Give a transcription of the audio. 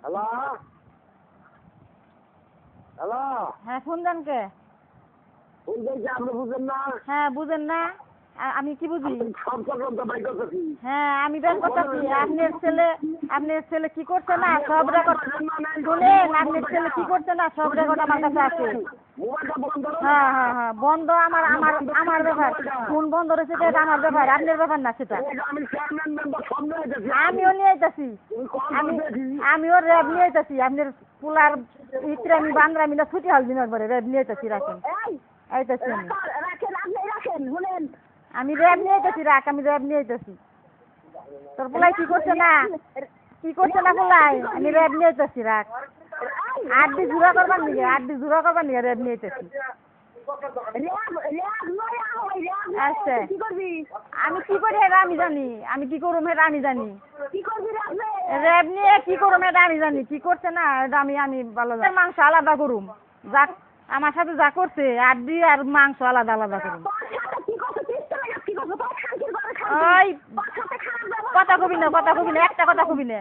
Hello hello, হ্যাঁ phone দেন কে? Phone দিয়েছি আপনি বুঝেন না? হ্যাঁ বুঝেন না? আমি কি বুঝি? সব চক্রান্ত বাই করতেছি। হ্যাঁ আমি বের করতেছি। আপনার ছেলে কি করছে না সব রেকর্ড শুনেন। আপনার ছেলে কি করছে না সব রেকর্ড আমার কাছে আছে। মোবাইলটা বন্ধ করো। হ্যাঁ হ্যাঁ হ্যাঁ বন্ধ। আমার ব্যাপার। ফোন বন্ধ রয়েছে এটা আমার ব্যাপার, আপনার ব্যাপার না সেটা। আমি চেয়ারম্যান মেম্বার সব নিয়ে যেতেছি। আমিও নিয়ে আইতাছি। আমিও র্যাব নিয়ে আইতাছি। আপনার পুলার ইত্রামি বান্দ্রামি না ছুটি হাল দিনের পরে র্যাব নিয়ে আইতাছি। রাখেন আইতাছি আমি র্যাব নিয়ে আইতাছি। আমি র্যাব নিয়ে আইতাছি। তোর পোলাই কি করছে না পোলাই, আমি র্যাব নিয়ে আইতাছি। রাখ 8 দিন জুড়া করবার নিয়ে র্যাব নিয়ে আইতাছি। আচ্ছা আমি কি করি এটা আমি জানি। আমি কি করুম এটা আমি জানি। র্যাব নিয়ে কি করুম এটা আমি জানি। কি করছে না এটা আমি ভালো জানি। মাংস আলাদা করুম। যা আমার সাথে যা করছে আড্ডি আর মাংস আলাদা করুম। ওই কথা কবি না একটা কথা কবি না।